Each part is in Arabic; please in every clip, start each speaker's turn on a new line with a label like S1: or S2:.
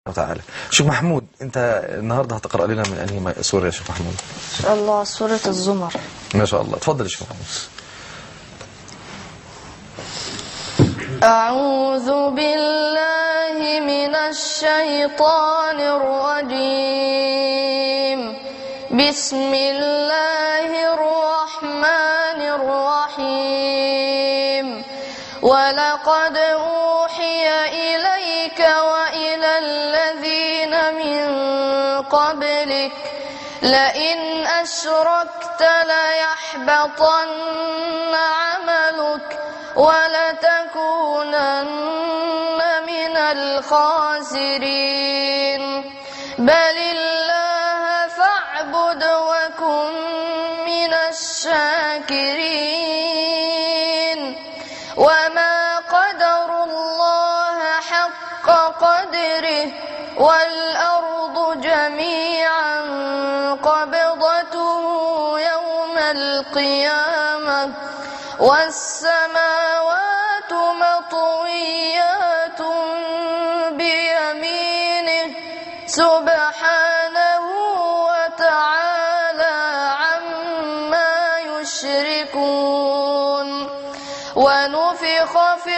S1: وتعالى. شيخ محمود، انت النهارده هتقرأ لنا من انهي سورة يا شيخ محمود؟
S2: ان شاء الله سورة الزمر.
S1: ما شاء الله، اتفضل يا شيخ محمود.
S2: أعوذ بالله من الشيطان الرجيم. بسم الله الرحمن الرحيم. ولقد أوحي إليك وإلى الذين من قبلك لئن أشركت ليحبطن عملك ولتكونن من الخاسرين. بل الله فاعبد وكن من الشاكرين. وما قدروا الله حق قدره والأرض جميعا قبضته يوم القيامة والسماوات مطويات بيمينه سبحانه وتعالى عما يشركون. ونفخ في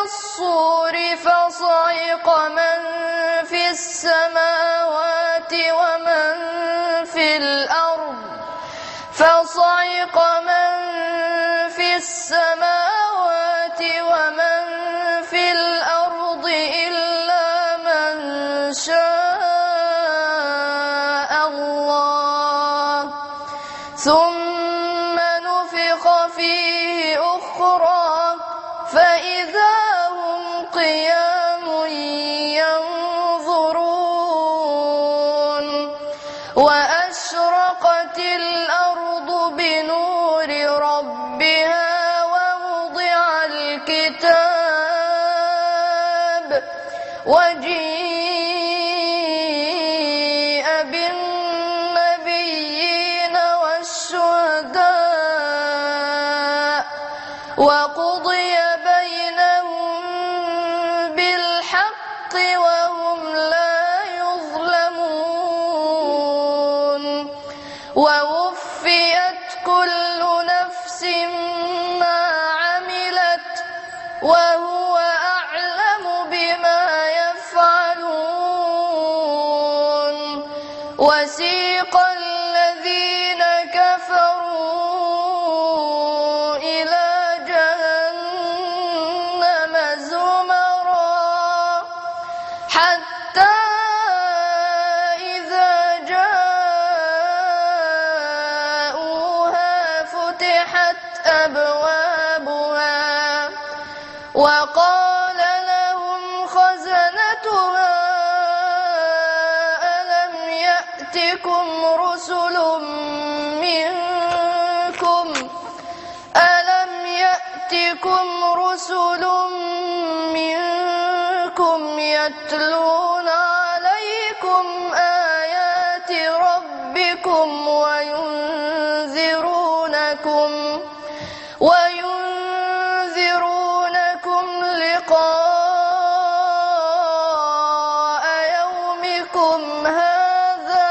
S2: الصور فصعق من في السماوات ومن في الأرض إلا من شاء الله ثم نفخ فيه أخرى فإذا هم قيام ينظرون. وأشرقت الأرض بنور ربها ووضع الكتاب وجيء بالنبيين والشهداء وقضي بينهم بالحق وهم لا يظلمون. ووفيت كل نفس ما عملت وهو أعلم بما يفعلون. وسيق الذين كفروا إلى جهنم زمرا حتى إذا جاءوها فتحت أبوابها وقال لهم خزنتها ألم يأتكم رسل منكم يتلون عليكم آيات ربكم وينذرونكم لقاء يومكم هذا.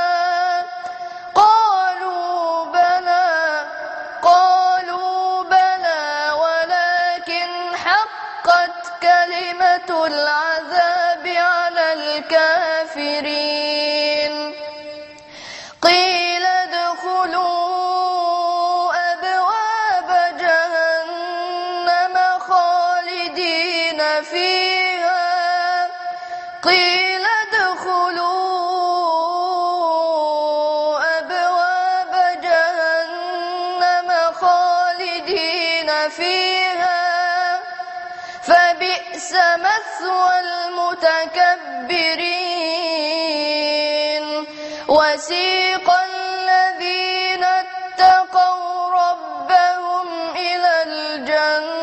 S2: قالوا بلى ولكن حقت كلمة العذاب على الكافرين. قيل ادخلوا أبواب جهنم خالدين فيها فبئس مثوى المتكبرين. وسيق الذين اتقوا ربهم إلى الجنة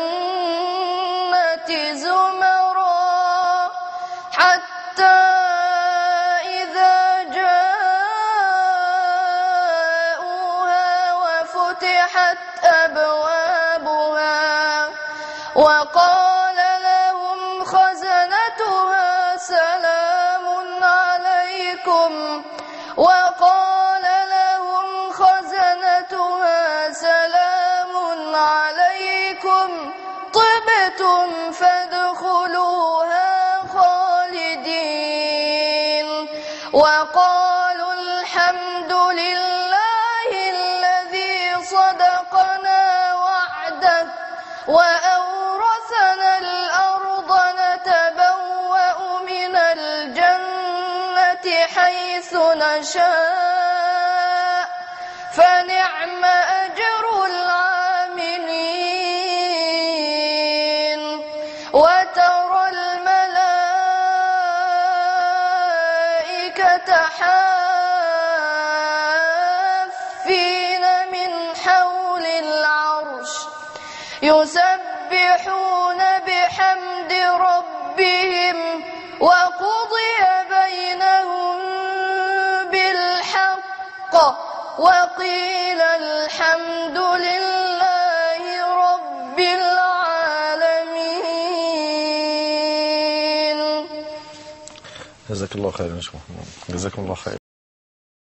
S2: زمرا حتى إذا جاءوها وفتحت أبوابها وقال لهم وقال لهم خزنتها سلام عليكم طبتم فادخلوها خالدين وقالوا الحمد لله الذي صدقنا وعده وأورثنا الأرض نتبوأ من الجنة حيث نشاء فنعم أجر العاملين وترى الملائكة حافين من حول العرش يسبحون بحمد ربهم وقضي بينهم بالحق وقيل الحمد لله رب العالمين.
S1: جزاك الله خيرا يا شيخ محمود، جزاكم الله خير.